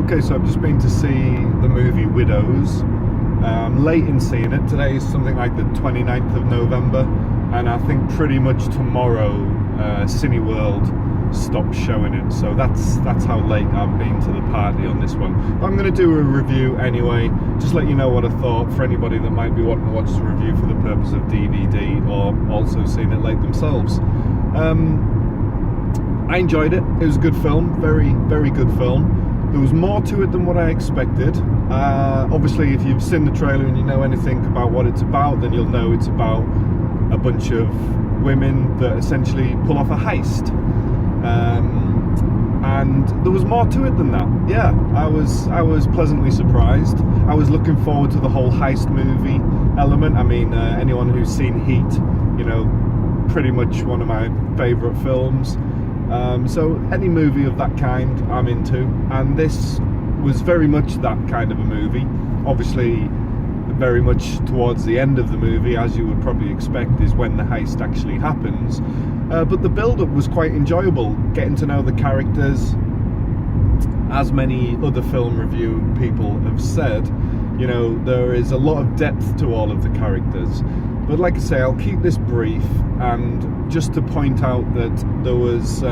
Okay, so I've just been to see the movie Widows. Late in seeing it. Today is something like the 29th of November, and I think pretty much tomorrow Cineworld stops showing it. So that's how late I've been to the party on this one. But I'm going to do a review anyway, just let you know what I thought for anybody that might be wanting to watch the review for the purpose of DVD or also seeing it late themselves. I enjoyed it. It was a good film, very, very good film. There was more to it than what I expected. Obviously, if you've seen the trailer and you know anything about what it's about, then you'll know it's about a bunch of women that essentially pull off a heist. And there was more to it than that. Yeah, I was pleasantly surprised. I was looking forward to the whole heist movie element. I mean, anyone who's seen Heat, you know, pretty much one of my favourite films. So any movie of that kind I'm into, and this was very much that kind of a movie. Obviously very much towards the end of the movie, as you would probably expect, is when the heist actually happens, but the build-up was quite enjoyable, getting to know the characters. As many other film review people have said, you know, there is a lot of depth to all of the characters. But like I say, I'll keep this brief, and just to point out that there was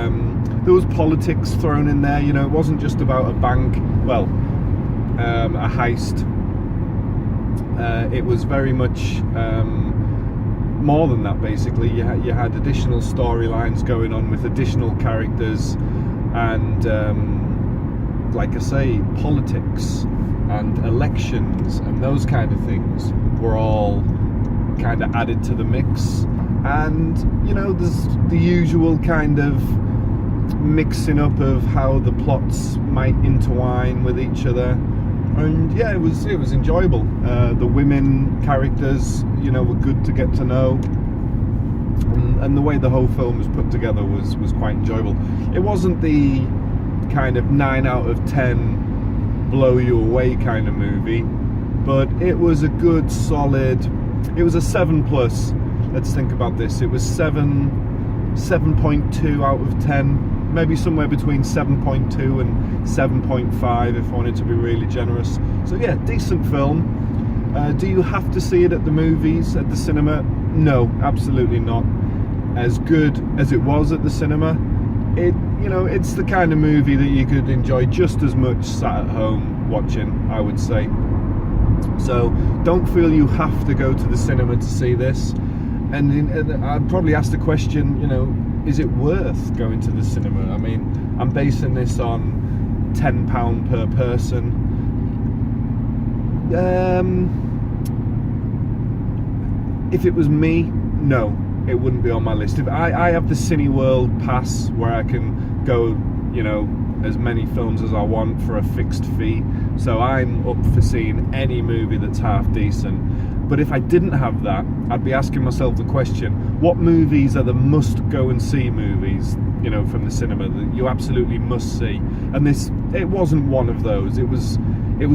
politics thrown in there. You know, it wasn't just about a bank, well, a heist. It was very much more than that. Basically, you had additional storylines going on with additional characters, and like I say, politics and elections and those kind of things were all kind of added to the mix. And you know, there's the usual kind of mixing up of how the plots might intertwine with each other, and yeah, it was enjoyable. The women characters, you know, were good to get to know, and the way the whole film was put together was quite enjoyable. It wasn't the kind of 9 out of 10 blow you away kind of movie, but it was a good solid, it was a 7+. Let's think about this. It was 7.2 out of 10, maybe somewhere between 7.2 and 7.5 if I wanted to be really generous. So yeah, decent film. Do you have to see it at the movies, at the cinema? No, absolutely not. As good as it was at the cinema, you know, it's the kind of movie that you could enjoy just as much sat at home watching, I would say. So don't feel you have to go to the cinema to see this. And I'd probably ask the question, you know, is it worth going to the cinema? I mean, I'm basing this on £10 per person. If it was me, no, it wouldn't be on my list. If I have the Cineworld pass where I can go, you know, as many films as I want for a fixed fee, so I'm up for seeing any movie that's half decent. But if I didn't have that, I'd be asking myself the question, what movies are the must go and see movies, you know, from the cinema that you absolutely must see? And it wasn't one of those. It was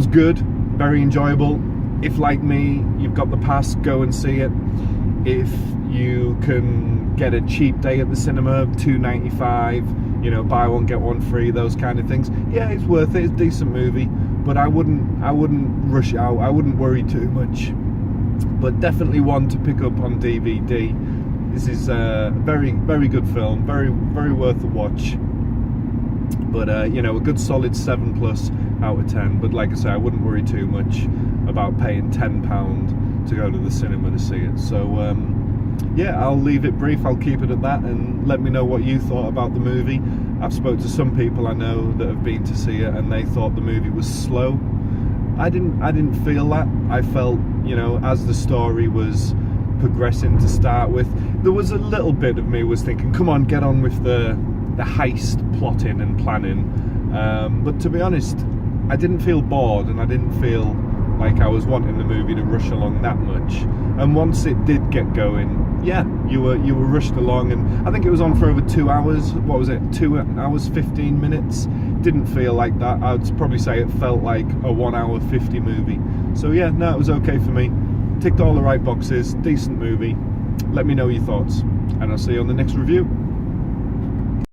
good, very enjoyable. If, like me, you've got the pass, go and see it. If you can get a cheap day at the cinema, $2.95, you know, buy one get one free, those kind of things, yeah, it's worth it. It's a decent movie, but I wouldn't rush out. I wouldn't worry too much. But definitely one to pick up on DVD. This is a very, very good film, very, very worth a watch. But you know, a good solid 7+ out of 10. But like I say, I wouldn't worry too much about paying £10 to go to the cinema to see it. So yeah, I'll leave it brief. I'll keep it at that, and let me know what you thought about the movie. I've spoke to some people I know that have been to see it, and they thought the movie was slow. I didn't feel that. I felt, you know, as the story was progressing to start with, there was a little bit of me was thinking, come on, get on with the heist plotting and planning. But to be honest, I didn't feel bored, and I didn't feel like I was wanting the movie to rush along that much. And once it did get going, yeah, you were rushed along, and I think it was on for over 2 hours. What was it? 2 hours 15 minutes. Didn't feel like that. I'd probably say it felt like a 1 hour 50 movie. So yeah, no, it was okay for me. Ticked all the right boxes. Decent movie. Let me know your thoughts, and I'll see you on the next review.